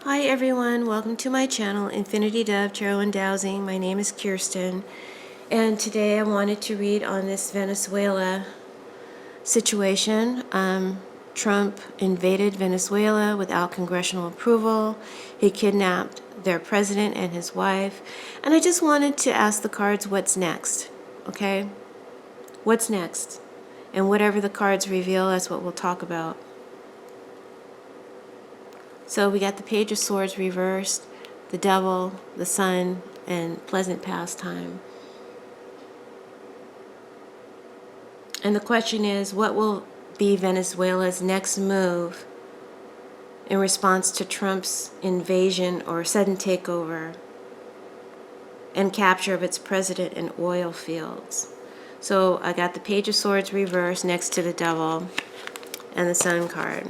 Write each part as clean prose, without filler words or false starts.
Hi everyone, welcome to my channel, Infinity Dove Tarot and Dowsing. My name is Kirsten, and today I wanted to read on this Venezuela situation. Trump invaded Venezuela without congressional approval. He kidnapped their president and his wife. And I just wanted to ask the cards, what's next? Okay? What's next? And whatever the cards reveal, that's what we'll talk about. So we got the Page of Swords reversed, the Devil, the Sun, and pleasant pastime. And the question is, what will be Venezuela's next move in response to Trump's invasion or sudden takeover and capture of its president and oil fields? So I got the Page of Swords reversed next to the Devil and the Sun card.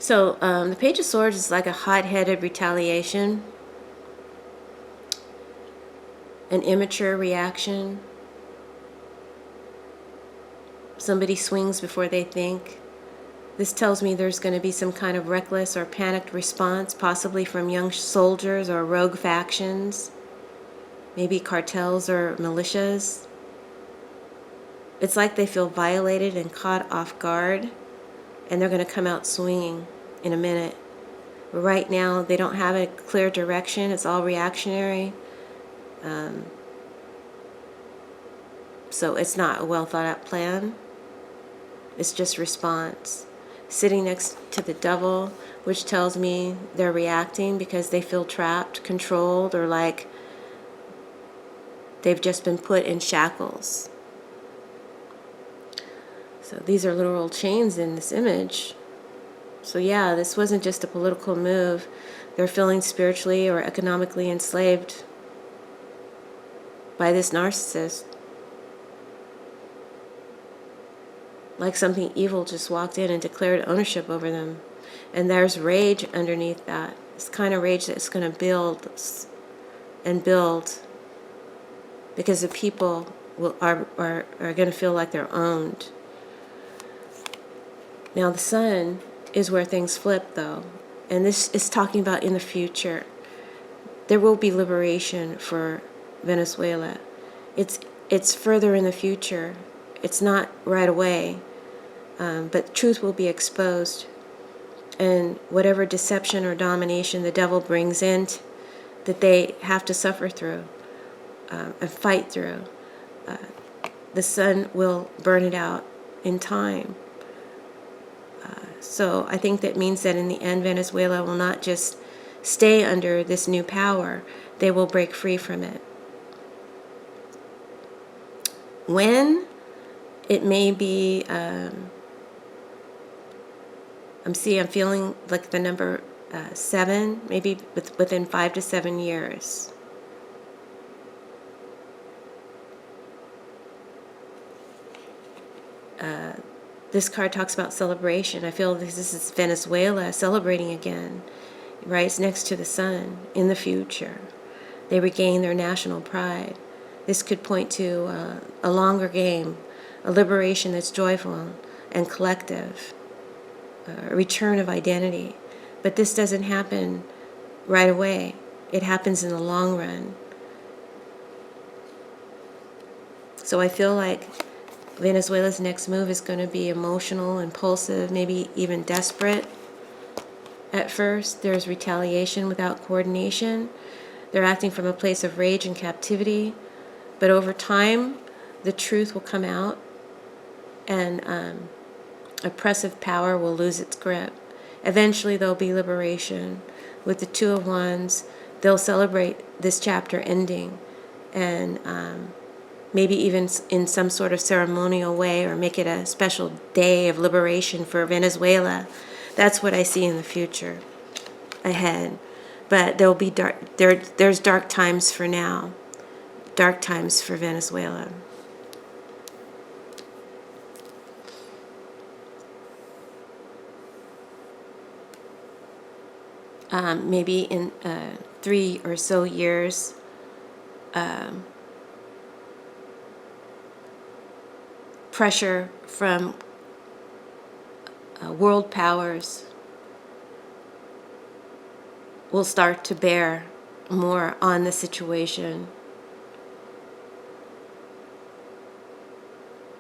So the Page of Swords is like a hot-headed retaliation, an immature reaction. Somebody swings before they think. This tells me there's going to be some kind of reckless or panicked response, possibly from young soldiers or rogue factions, maybe cartels or militias. It's like they feel violated and caught off guard, and they're going to come out swinging in a minute. But right now, they don't have a clear direction. It's all reactionary. So it's not a well thought out plan. It's just response. Sitting next to the Devil, which tells me they're reacting because they feel trapped, controlled, or like they've just been put in shackles. So these are literal chains in this image. So yeah, this wasn't just a political move. They're feeling spiritually or economically enslaved by this narcissist. Like something evil just walked in and declared ownership over them. And there's rage underneath that. It's kind of rage that's going to build and build, because the people are going to feel like they're owned. Now the Sun is where things flip, though. And this is talking about in the future. There will be liberation for Venezuela. It's further in the future. It's not right away. But truth will be exposed. And whatever deception or domination the devil brings in, that they have to suffer through and fight through, the Sun will burn it out in time. So I think that means that in the end, Venezuela will not just stay under this new power. They will break free from it. When? It may be, I'm feeling like the number 7, maybe within 5 to 7 years. This card talks about celebration. I feel this is Venezuela celebrating again, right? It's next to the Sun in the future. They regain their national pride. This could point to a longer game, a liberation that's joyful and collective, a return of identity. But this doesn't happen right away. It happens in the long run. So I feel like Venezuela's next move is going to be emotional, impulsive, maybe even desperate. At first, there's retaliation without coordination. They're acting from a place of rage and captivity. But over time, the truth will come out, and oppressive power will lose its grip. Eventually, there'll be liberation. With the Two of Wands, they'll celebrate this chapter ending, and maybe even in some sort of ceremonial way, or make it a special day of liberation for Venezuela. That's what I see in the future ahead. But there'll be there's dark times for now. Dark times for Venezuela. Maybe in 3 or so years, pressure from world powers will start to bear more on the situation.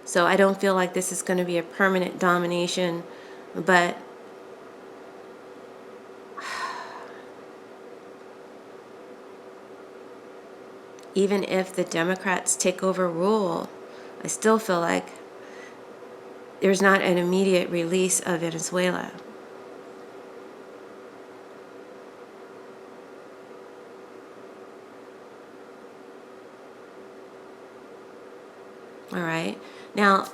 So I don't feel like this is going to be a permanent domination, but even if the Democrats take over rule, I still feel like there's not an immediate release of Venezuela. All right. Now,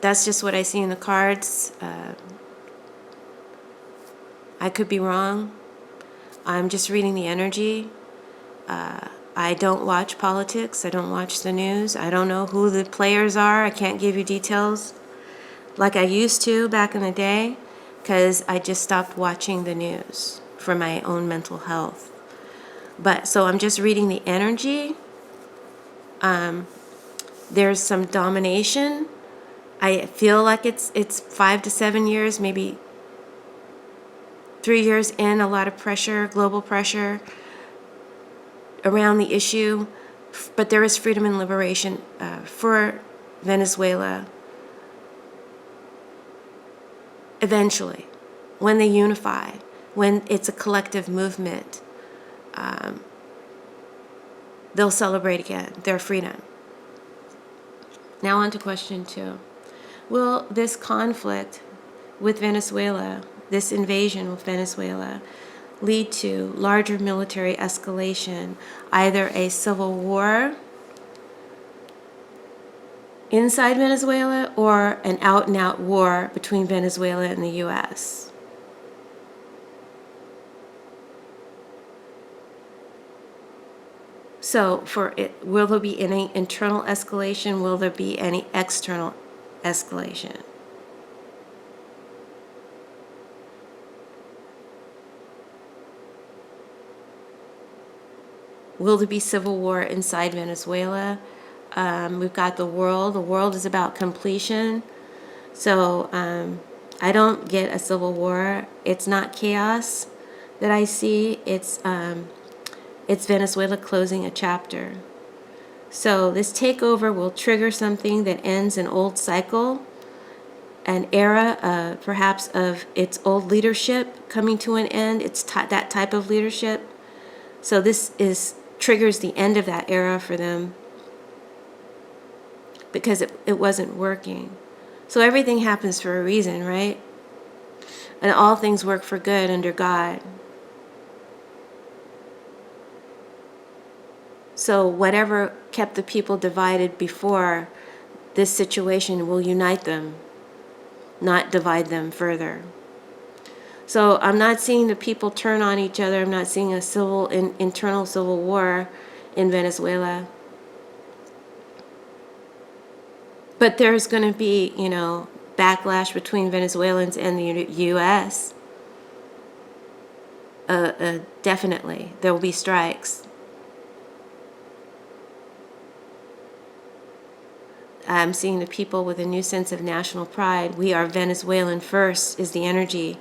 that's just what I see in the cards. I could be wrong. I'm just reading the energy. I don't watch politics. I don't watch the news. I don't know who the players are. I can't give you details like I used to back in the day, because I just stopped watching the news for my own mental health. But so I'm just reading the energy. There's some domination. I feel like it's 5 to 7 years, maybe 3 years in, a lot of pressure, global pressure around the issue. But there is freedom and liberation for Venezuela eventually, when they unify, when it's a collective movement. They'll celebrate again their freedom. Now on to question 2. Will this conflict with Venezuela, this invasion with Venezuela, lead to larger military escalation, either a civil war inside Venezuela or an out-and-out war between Venezuela and the U.S.? So will there be any internal escalation? Will there be any external escalation? Will there be civil war inside Venezuela? We've got the world. The world is about completion. So I don't get a civil war. It's not chaos that I see. It's Venezuela closing a chapter. So this takeover will trigger something that ends an old cycle, an era perhaps of its old leadership coming to an end. It's that type of leadership. So this triggers the end of that era for them, because it wasn't working. So everything happens for a reason, right? And all things work for good under God. So whatever kept the people divided before, this situation will unite them, not divide them further. So I'm not seeing the people turn on each other. I'm not seeing a internal civil war in Venezuela. But there's going to be, backlash between Venezuelans and the U.S. Definitely. There will be strikes. I'm seeing the people with a new sense of national pride. We are Venezuelan first is the energy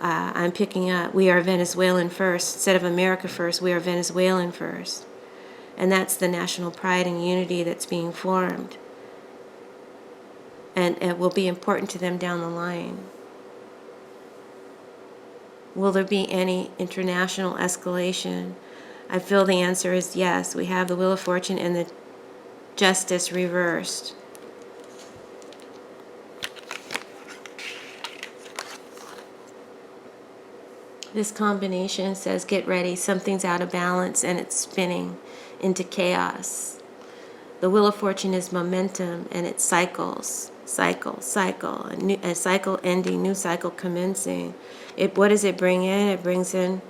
I'm picking up. We are Venezuelan first. Instead of America first, we are Venezuelan first. And that's the national pride and unity that's being formed. And it will be important to them down the line. Will there be any international escalation? I feel the answer is yes. We have the Wheel of Fortune and the Justice reversed. This combination says, get ready, something's out of balance and it's spinning into chaos. The Wheel of Fortune is momentum and it cycles, cycle, a cycle ending, new cycle commencing. What does it bring in? It brings in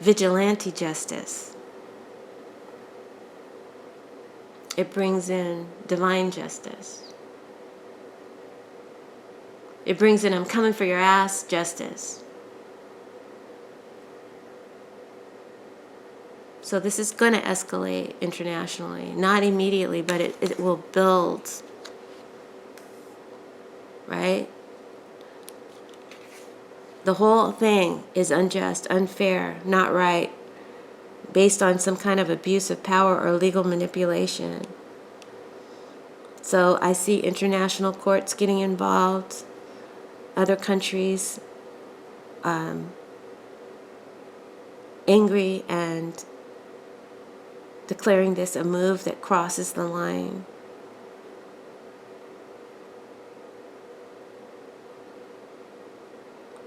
vigilante justice. It brings in divine justice. It brings in, I'm coming for your ass, justice. So this is going to escalate internationally. Not immediately, but it will build. Right? The whole thing is unjust, unfair, not right, based on some kind of abuse of power or legal manipulation. So I see international courts getting involved, other countries angry and declaring this a move that crosses the line.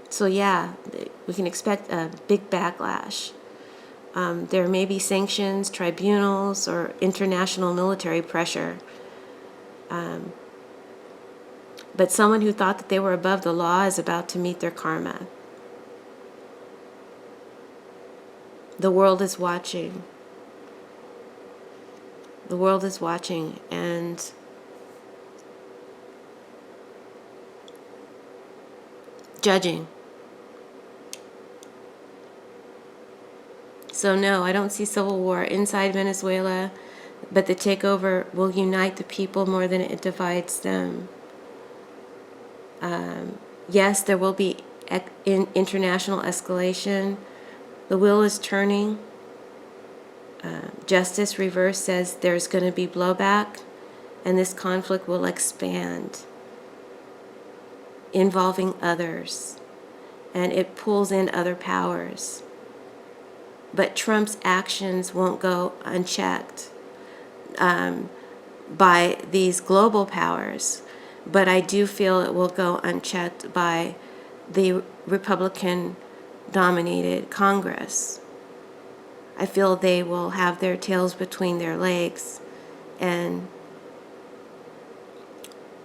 So yeah, we can expect a big backlash. There may be sanctions, tribunals, or international military pressure. But someone who thought that they were above the law is about to meet their karma. The world is watching. The world is watching and judging. So no, I don't see civil war inside Venezuela, but the takeover will unite the people more than it divides them. Yes, there will be international escalation. The wheel is turning. Justice reverse says there's going to be blowback, and this conflict will expand, involving others, and it pulls in other powers. But Trump's actions won't go unchecked by these global powers, but I do feel it will go unchecked by the Republican-dominated Congress. I feel they will have their tails between their legs and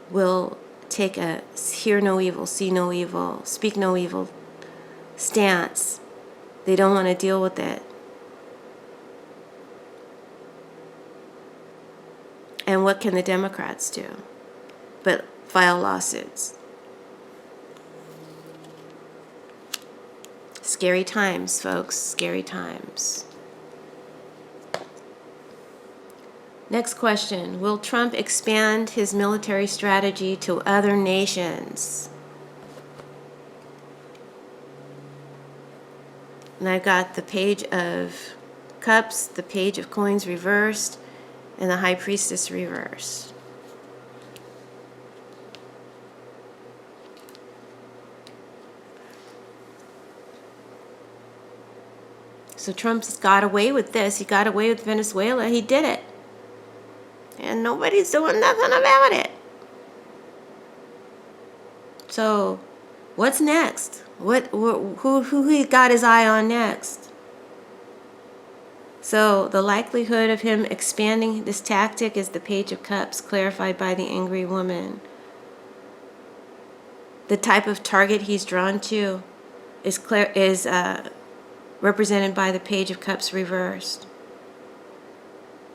will take a hear no evil, see no evil, speak no evil stance. They don't want to deal with it. And what can the Democrats do but file lawsuits? Scary times, folks, scary times. Next question. Will Trump expand his military strategy to other nations? And I've got the Page of Cups, the Page of Coins reversed, and the High Priestess reversed. So Trump's got away with this. He got away with Venezuela. He did it. And nobody's doing nothing about it. So what's next? Who he got his eye on next? So the likelihood of him expanding this tactic is the Page of Cups, clarified by the angry woman. The type of target he's drawn to is represented by the Page of Cups reversed.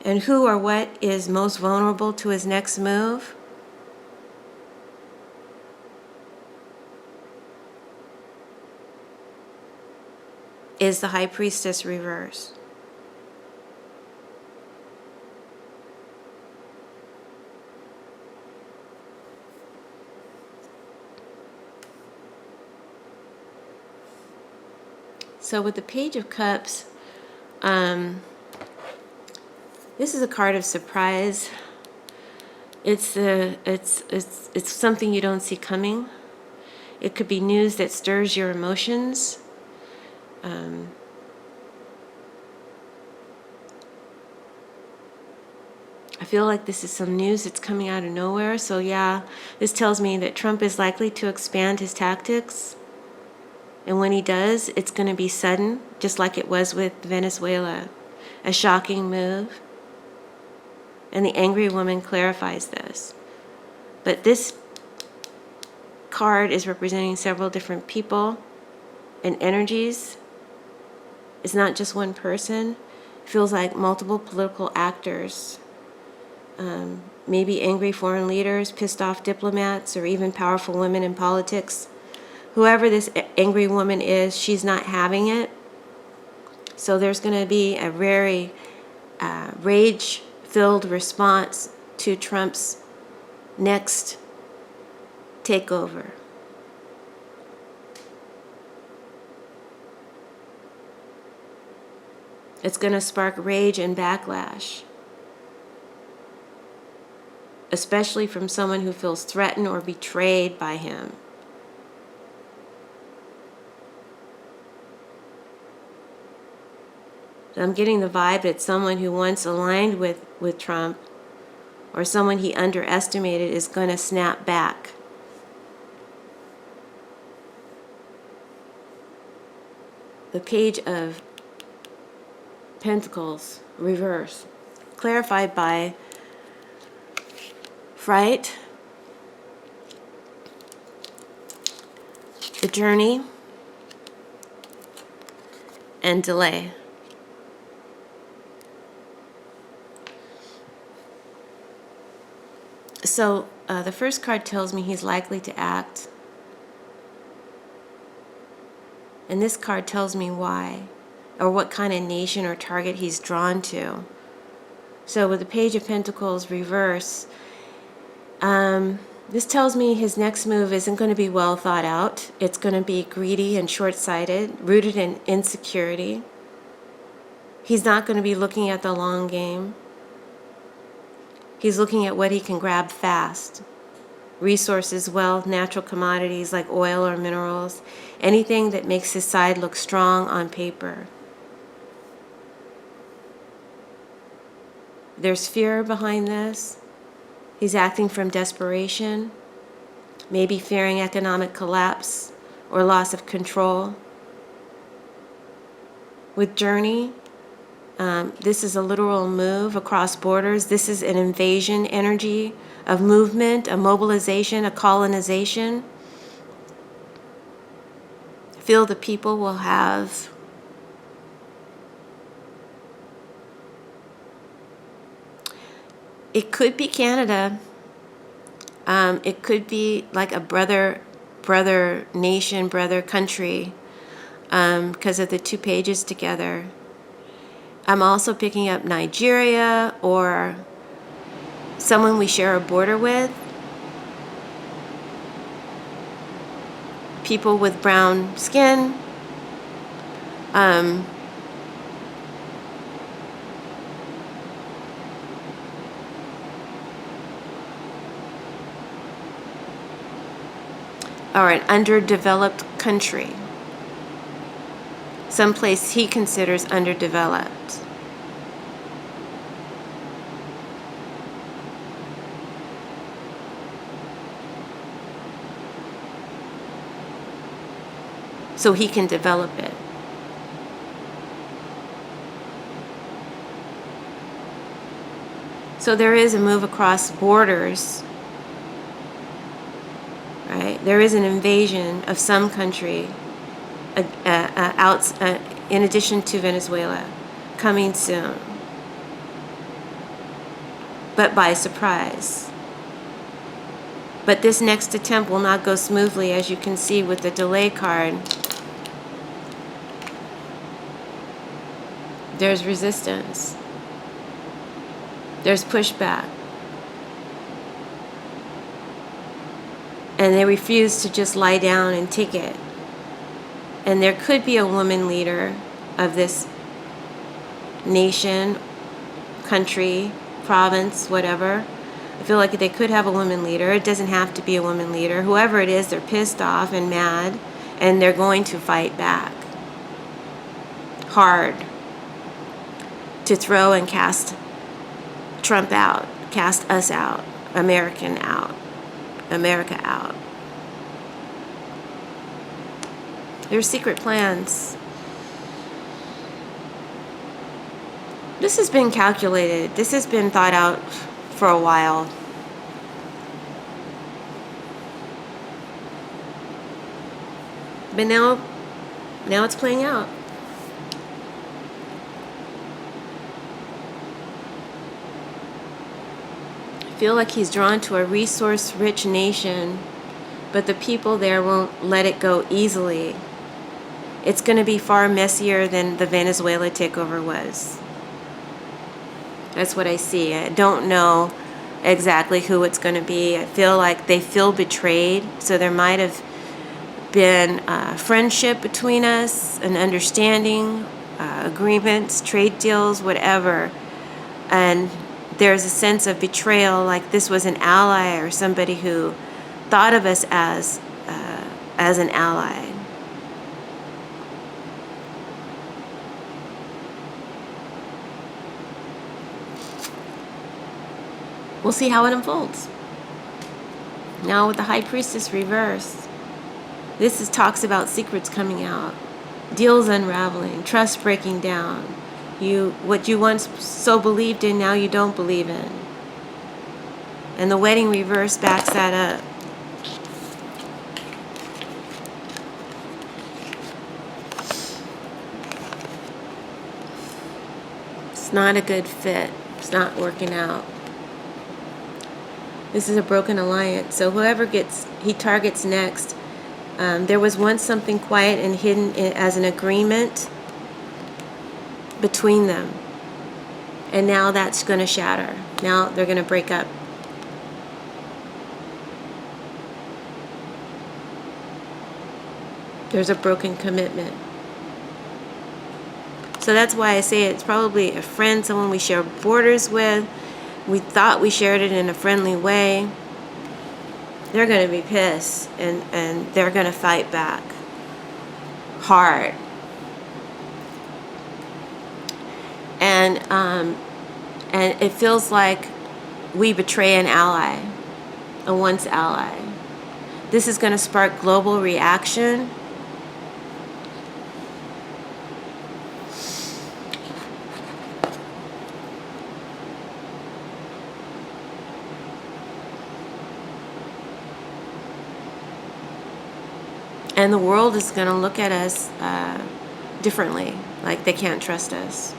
And who or what is most vulnerable to his next move? Is the High Priestess reversed. So with the Page of Cups, this is a card of surprise. It's something you don't see coming. It could be news that stirs your emotions. I feel like this is some news that's coming out of nowhere. So yeah, this tells me that Trump is likely to expand his tactics. And when he does, it's going to be sudden, just like it was with Venezuela. A shocking move. And the angry woman clarifies this. But this card is representing several different people and energies. It's not just one person. It feels like multiple political actors maybe angry foreign leaders, pissed off diplomats, or even powerful women in politics. Whoever this angry woman is, she's not having it. So there's going to be a very rage-filled response to Trump's next takeover. It's going to spark rage and backlash, especially from someone who feels threatened or betrayed by him. So I'm getting the vibe that someone who once aligned with Trump or someone he underestimated is going to snap back. The Page of Pentacles, reverse, clarified by fright, the journey, and delay. So the first card tells me he's likely to act. And this card tells me why, or what kind of nation or target he's drawn to. So with the Page of Pentacles reverse, this tells me his next move isn't going to be well thought out. It's going to be greedy and short-sighted, rooted in insecurity. He's not going to be looking at the long game. He's looking at what he can grab fast. Resources, wealth, natural commodities like oil or minerals, anything that makes his side look strong on paper. There's fear behind this. He's acting from desperation, maybe fearing economic collapse or loss of control. With journey, this is a literal move across borders. This is an invasion energy of movement, a mobilization, a colonization. I feel the people will have it could be Canada. It could be like a brother nation, brother country, because of the two pages together. I'm also picking up Nigeria or someone we share a border with. People with brown skin. Or an underdeveloped country. Someplace he considers underdeveloped. So he can develop it. So there is a move across borders, right? There is an invasion of some country in addition to Venezuela, coming soon, but by surprise. But this next attempt will not go smoothly, as you can see with the delay card. There's resistance. There's pushback. And they refuse to just lie down and take it. And there could be a woman leader of this nation, country, province, whatever. I feel like they could have a woman leader. It doesn't have to be a woman leader. Whoever it is, they're pissed off and mad, and they're going to fight back hard to throw and cast Trump out, cast us out, America out. There's secret plans. This has been calculated. This has been thought out for a while. But now it's playing out. feel like he's drawn to a resource-rich nation, but the people there won't let it go easily. It's going to be far messier than the Venezuela takeover was. That's what I see. I don't know exactly who it's going to be. I feel like they feel betrayed, so there might have been friendship between us, an understanding, agreements, trade deals, whatever. And there's a sense of betrayal, like this was an ally or somebody who thought of us as an ally. We'll see how it unfolds. Now with the High Priestess reversed, this talks about secrets coming out, deals unraveling, trust breaking down. What you once so believed in, now you don't believe in. And the wedding reverse backs that up. It's not a good fit. It's not working out. This is a broken alliance. So whoever he targets next, there was once something quiet and hidden as an agreement between them. And now that's going to shatter. Now they're going to break up. There's a broken commitment. So that's why I say it's probably a friend, someone we share borders with. We thought we shared it in a friendly way. They're going to be pissed, and they're going to fight back hard. And it feels like we betray an ally, a once ally. This is going to spark global reaction. And the world is going to look at us differently, like they can't trust us.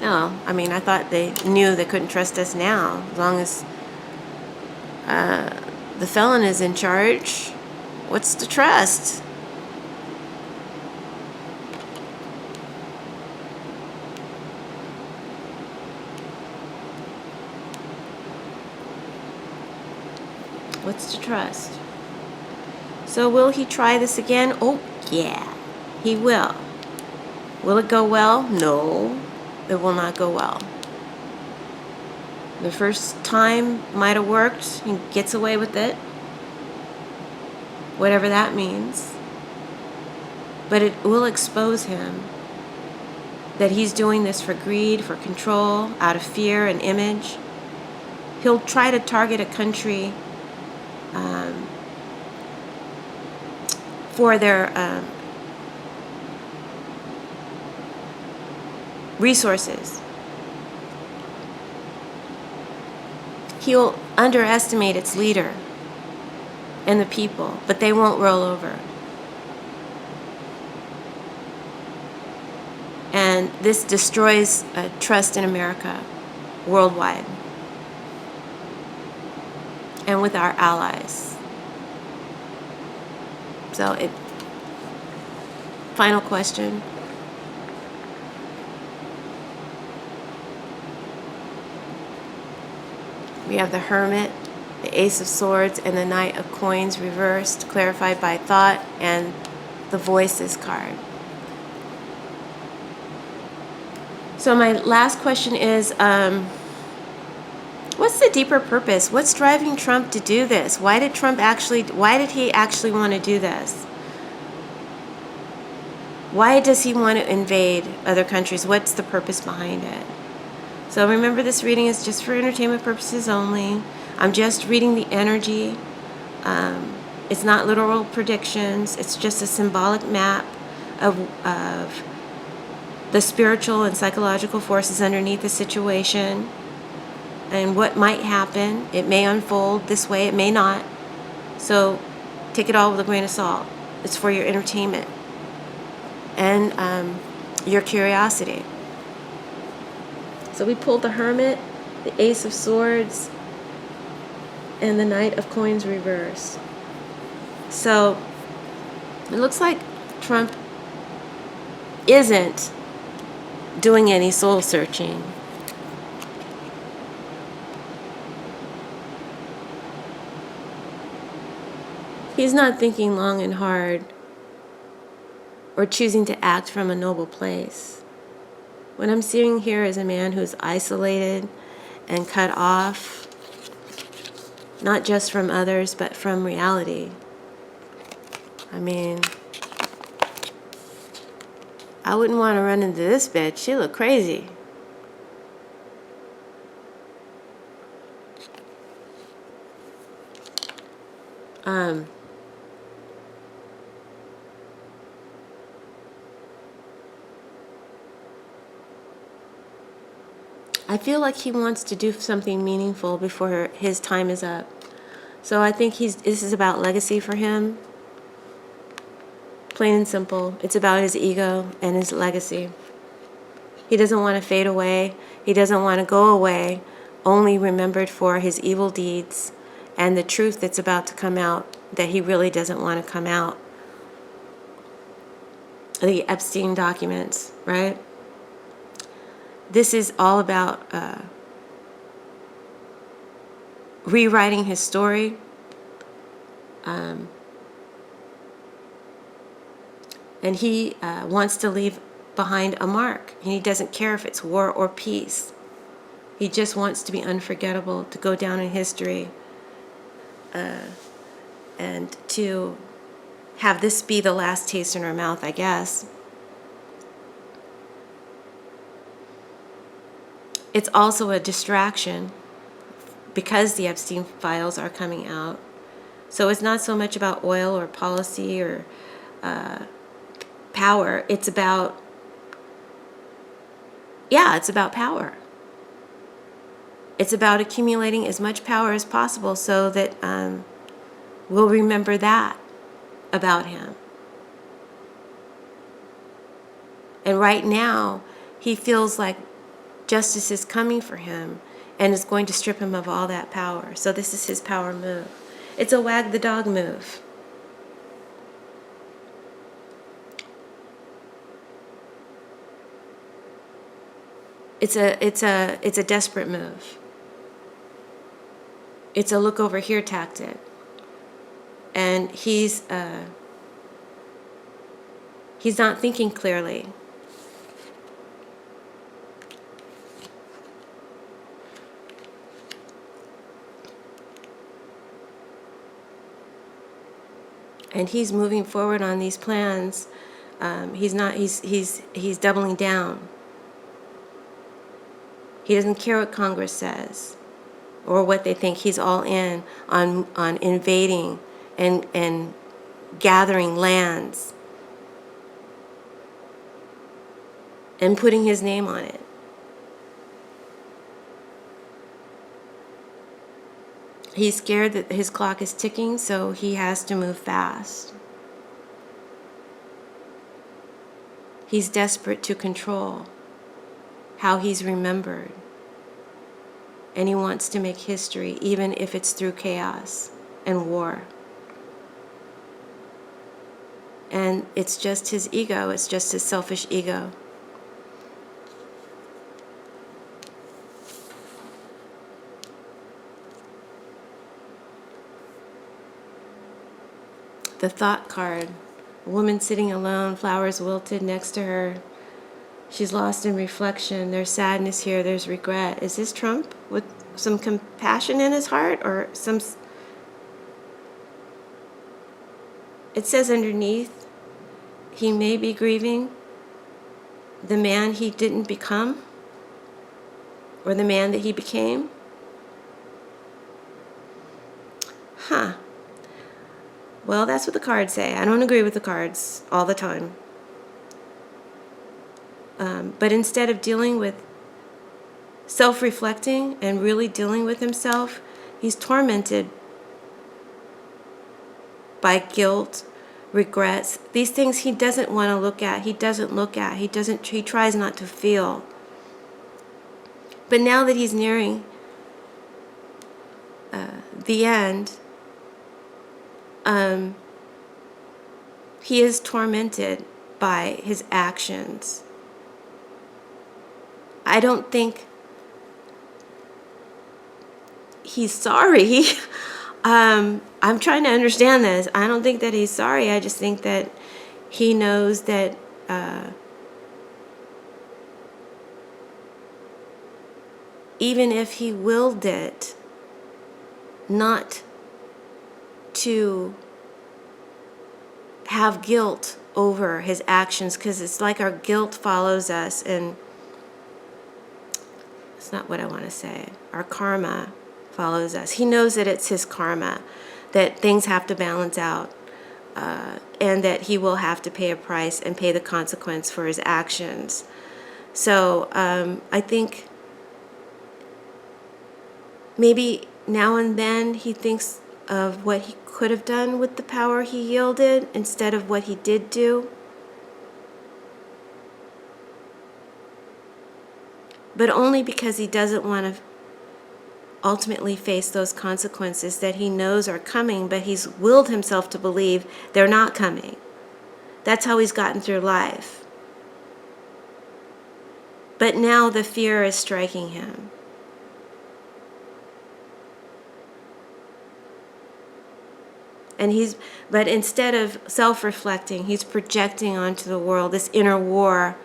No, I mean, I thought they knew they couldn't trust us now. As long as the felon is in charge, what's to trust? What's to trust? So will he try this again? Oh, yeah, he will. Will it go well? No, it will not go well. The first time might have worked. He gets away with it, whatever that means. But it will expose him that he's doing this for greed, for control, out of fear and image. He'll try to target a country for their resources. He'll underestimate its leader and the people, but they won't roll over. And this destroys trust in America worldwide and with our allies. So final question. We have the Hermit, the Ace of Swords, and the Knight of Coins reversed, clarified by thought, and the Voices card. So my last question is, what's the deeper purpose? What's driving Trump to do this? Why did he actually want to do this? Why does he want to invade other countries? What's the purpose behind it? So remember, this reading is just for entertainment purposes only. I'm just reading the energy. It's not literal predictions. It's just a symbolic map of the spiritual and psychological forces underneath the situation and what might happen. It may unfold this way, it may not. So take it all with a grain of salt. It's for your entertainment and your curiosity. So we pulled the Hermit, the Ace of Swords, and the Knight of Coins reverse. So it looks like Trump isn't doing any soul searching. He's not thinking long and hard or choosing to act from a noble place. What I'm seeing here is a man who's isolated and cut off, not just from others, but from reality. I mean, I wouldn't want to run into this bitch. She look crazy. I feel like he wants to do something meaningful before his time is up. So I think this is about legacy for him. Plain and simple. It's about his ego and his legacy. He doesn't want to fade away. He doesn't want to go away, only remembered for his evil deeds and the truth that's about to come out that he really doesn't want to come out. The Epstein documents, right? This is all about rewriting his story. And he wants to leave behind a mark. And he doesn't care if it's war or peace. He just wants to be unforgettable, to go down in history, and to have this be the last taste in her mouth, I guess. It's also a distraction because the Epstein files are coming out. So it's not so much about oil or policy or power. It's about, it's about power. It's about accumulating as much power as possible so that we'll remember that about him. And right now, he feels like justice is coming for him and is going to strip him of all that power. So this is his power move. It's a wag the dog move. It's a desperate move. It's a look over here tactic. And he's not thinking clearly. And he's moving forward on these plans. He's doubling down. He doesn't care what Congress says or what they think. He's all in on invading and gathering lands and putting his name on it. He's scared that his clock is ticking, so he has to move fast. He's desperate to control how he's remembered. And he wants to make history, even if it's through chaos and war. And it's just his ego, it's just his selfish ego. The Thought card. A woman sitting alone, flowers wilted next to her. She's lost in reflection. There's sadness here. There's regret. Is this Trump with some compassion in his heart or some... It says underneath, he may be grieving the man he didn't become or the man that he became. Huh. Well, that's what the cards say. I don't agree with the cards all the time. But instead of dealing with self-reflecting and really dealing with himself, he's tormented by guilt, regrets, these things he doesn't want to look at, he tries not to feel. But now that he's nearing the end, he is tormented by his actions. I don't think he's sorry. I'm trying to understand this. I don't think that he's sorry. I just think that he knows that even if he willed it not to have guilt over his actions, because it's like our guilt follows us, and it's not what I want to say. Our karma follows us. He knows that it's his karma, that things have to balance out, and that he will have to pay a price and pay the consequence for his actions. So I think maybe now and then he thinks of what he could have done with the power he yielded instead of what he did do. But only because he doesn't want to ultimately face those consequences that he knows are coming, but he's willed himself to believe they're not coming. That's how he's gotten through life. But now the fear is striking him. But instead of self-reflecting, he's projecting onto the world this inner war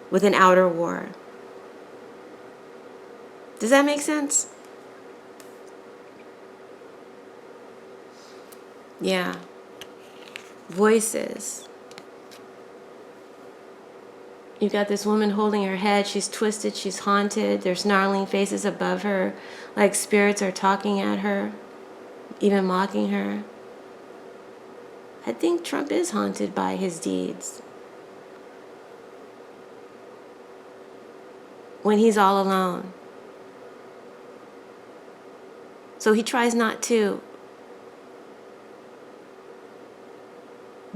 with an outer war. Does that make sense? Yeah. Voices. You've got this woman holding her head. She's twisted. She's haunted. There's snarling faces above her, like spirits are talking at her, even mocking her. I think Trump is haunted by his deeds. When he's all alone. So he tries not to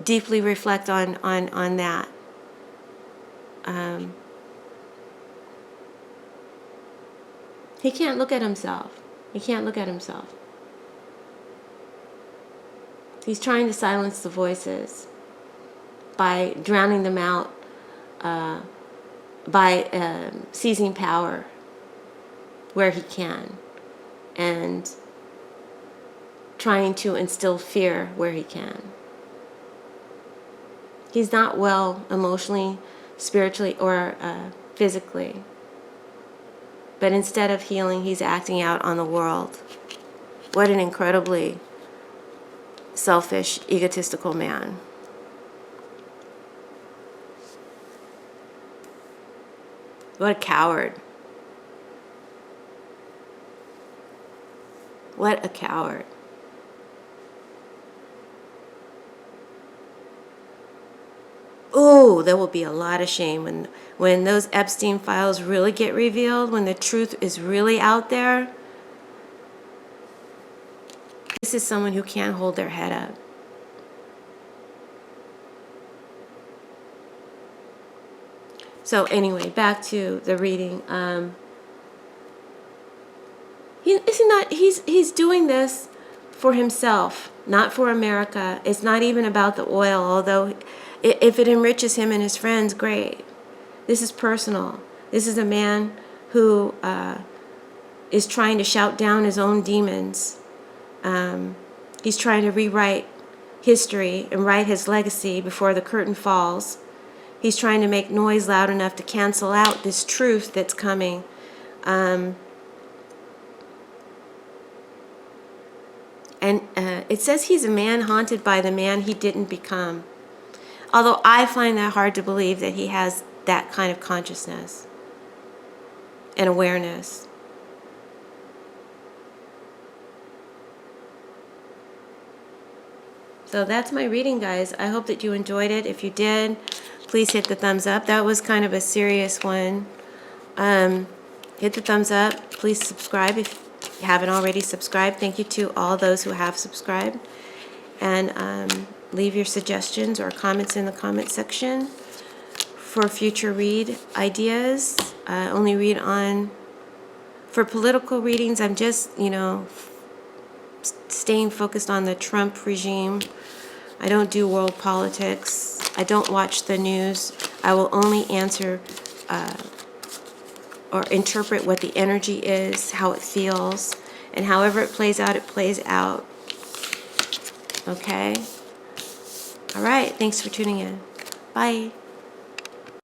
deeply reflect on that. He can't look at himself. He can't look at himself. He's trying to silence the voices by drowning them out, by seizing power where he can, and trying to instill fear where he can. He's not well emotionally, spiritually, or physically. But instead of healing, he's acting out on the world. What an incredibly selfish, egotistical man. What a coward. What a coward. Oh, there will be a lot of shame when those Epstein files really get revealed, when the truth is really out there. This is someone who can't hold their head up. So anyway, back to the reading. He's doing this for himself, not for America. It's not even about the oil, although if it enriches him and his friends, great. This is personal. This is a man who is trying to shout down his own demons. He's trying to rewrite history and write his legacy before the curtain falls. He's trying to make noise loud enough to cancel out this truth that's coming. And it says he's a man haunted by the man he didn't become. Although I find that hard to believe that he has that kind of consciousness and awareness. So that's my reading, guys. I hope that you enjoyed it. If you did, please hit the thumbs up. That was kind of a serious one. Hit the thumbs up. Please subscribe if you haven't already subscribed. Thank you to all those who have subscribed. And leave your suggestions or comments in the comment section for future read ideas. Only read on, for political readings, I'm just, staying focused on the Trump regime. I don't do world politics. I don't watch the news. I will only answer or interpret what the energy is, how it feels, and however it plays out, it plays out. Okay? All right. Thanks for tuning in. Bye.